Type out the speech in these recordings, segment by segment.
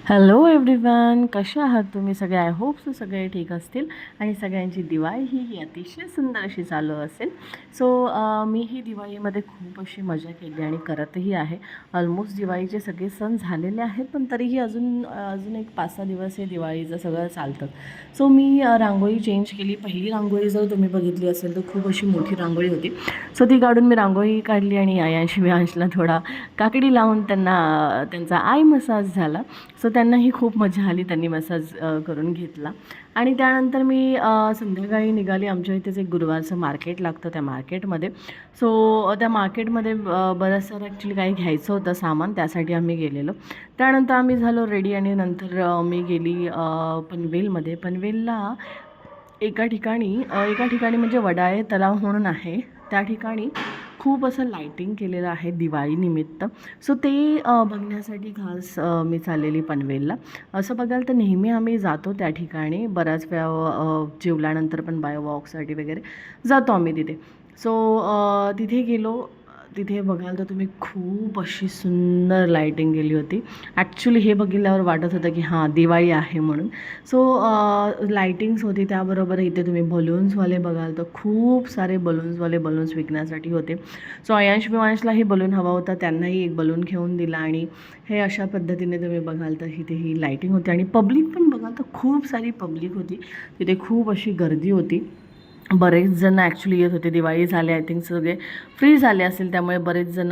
Hello everyone, कसे आहात तुम्ही सगळे? आय होप सो सगळे ठीक असतील आणि सगळ्यांची दिवाळी ही अतिशय सुंदर अशी चालू असेल. सो मी ही दिवाळीमध्ये खूप अशी मजा केली आणि करतही आहे. ऑलमोस्ट दिवाळीचे सगळे सण झालेले आहेत, पण तरीही अजून अजून एक 5-6 दिवस हे दिवाळीचं सगळं चालतं. सो मी रांगोळी चेंज केली. पहिली रांगोळी जर तुम्ही बघितली असेल तर खूप अशी मोठी रांगोळी होती. सो ती काढून मी रांगोळी काढली आणि आयांशी वियांशला थोडा काकडी लावून त्यांचा आय मसाज झाला. सो त्यांनाही खूप मजा आली, त्यांनी मसाज करून घेतला. आणि त्यानंतर मी संध्याकाळी निघाली. आमच्या इथेच एक गुरुवारचं मार्केट लागतं, त्या मार्केटमध्ये. सो त्या मार्केटमध्ये बरंच सारं ॲक्च्युली काही घ्यायचं होतं सामान, त्यासाठी आम्ही गेलेलो. त्यानंतर आम्ही झालो रेडी आणि नंतर मी गेली पनवेलमध्ये. पनवेलला एका ठिकाणी म्हणजे वडाळे तलाव म्हणून आहे, त्या ठिकाणी खूप असं लाईटिंग केलेलं आहे दिवाळीनिमित्त. सो ते बघण्यासाठी खास मी चाललेली पनवेलला. असं बघाल तर नेहमी आम्ही जातो त्या ठिकाणी, बऱ्याच वेळा जेवल्यानंतर पण बाय वॉकसाठी वगैरे जातो आम्ही तिथे. सो तिथे गेलो. तिथे बघाल तर तुम्ही खूप अशी सुंदर लाईटिंग केली होती. ॲक्च्युली हे बघितल्यावर वाटत होतं की हां, दिवाळी आहे म्हणून. सो लाईटिंग्स होती, त्याबरोबर इथे तुम्ही बलून्सवाले बघाल तर खूप सारे बलून्स विकण्यासाठी होते. सो विवांशलाही बलून हवा होता, त्यांनाही एक बलून घेऊन दिला आणि हे अशा पद्धतीने तुम्ही बघाल तर इथे ही लाईटिंग होती. आणि पब्लिक पण बघाल तर खूप सारी पब्लिक होती तिथे, खूप अशी गर्दी होती. बरेच जण ॲक्च्युली येत होते. दिवाळी झाले, आय थिंक सगळे फ्री झाले असेल, त्यामुळे बरेच जण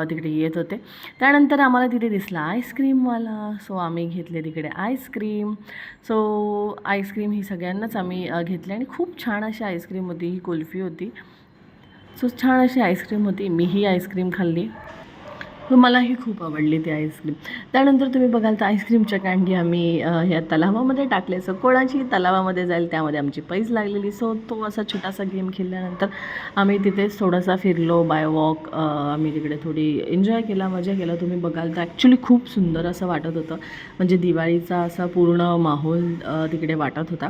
तिकडे येत होते. त्यानंतर आम्हाला तिथे दिसला आईस्क्रीमवाला. सो आम्ही घेतले तिकडे आईस्क्रीम. सो आईस्क्रीम ही सगळ्यांनाच आम्ही घेतली आणि खूप छान अशी आईस्क्रीम होती. ही कुल्फी होती. सो छान अशी आईस्क्रीम होती. मीही आईस्क्रीम खाल्ली. हो, मलाही खूप आवडली ती आईस्क्रीम. त्यानंतर तुम्ही बघाल तर आईस्क्रीमच्या कँडी आम्ही ह्या तलावामध्ये टाकले. सो कोणाची तलावामध्ये जाईल त्यामध्ये आमची पैज लागलेली. सो तो असा छोटासा गेम खेळल्यानंतर आम्ही तिथेच थोडासा फिरलो बाय वॉक. आम्ही तिकडे थोडी एन्जॉय केला, मजा केला. तुम्ही बघाल तर ॲक्च्युली खूप सुंदर असं वाटत होतं, म्हणजे दिवाळीचा असा पूर्ण माहोल तिकडे वाटत होता.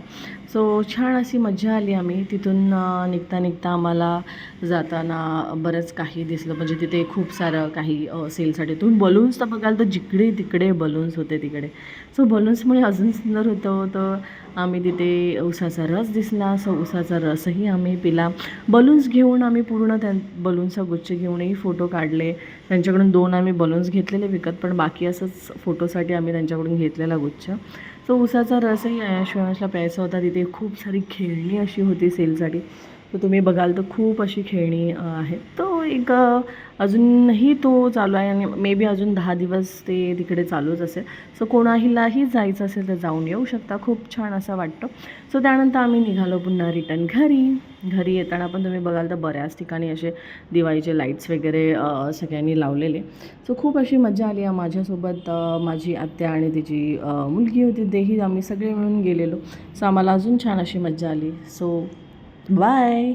सो छान अशी मजा आली. आम्ही तिथून निघता आम्हाला जाताना बरंच काही दिसलं, म्हणजे तिथे खूप सारं काही सेलसाठी. तुम्ही बलून्स तर बघाल तर जिकडे तिकडे बलून्स होते तिकडे. सो बलून्समुळे अजून सुंदर होतं. तर आम्ही तिथे उसाचा रस दिसला, सो उसाचा रसही आम्ही पिला. बलून्स घेऊन आम्ही पूर्ण बलून्सचा गुच्छ घेऊनही फोटो काढले. त्यांच्याकडून 2 आम्ही बलून्स घेतलेले विकत, पण बाकी असंच फोटोसाठी आम्ही त्यांच्याकडून घेतलेला गुच्छ. सो उसाचा रसही आयाशला प्यायचा होता. तिथे खूप सारी खेळणी अशी होती सेलसाठी. तर तुम्ही बघाल तर खूप अशी खेळणी आहेत. तो एक अजूनही तो चालू आहे आणि मे बी अजून 10 दिवस ते तिकडे चालूच असेल. सो कोणालाही जायचं असेल तर जाऊन येऊ शकता. खूप छान असं वाटतं. सो त्यानंतर आम्ही निघालो पुन्हा रिटर्न घरी येताना पण तुम्ही बघाल तर बऱ्याच ठिकाणी असे दिवाळीचे लाईट्स वगैरे सगळ्यांनी लावलेले. सो खूप अशी मजा आली. माझ्यासोबत माझी आत्या आणि तिची मुलगी होती, तेही आम्ही सगळे मिळून गेलेलो. सो आम्हाला अजून छान अशी मजा आली. So bye.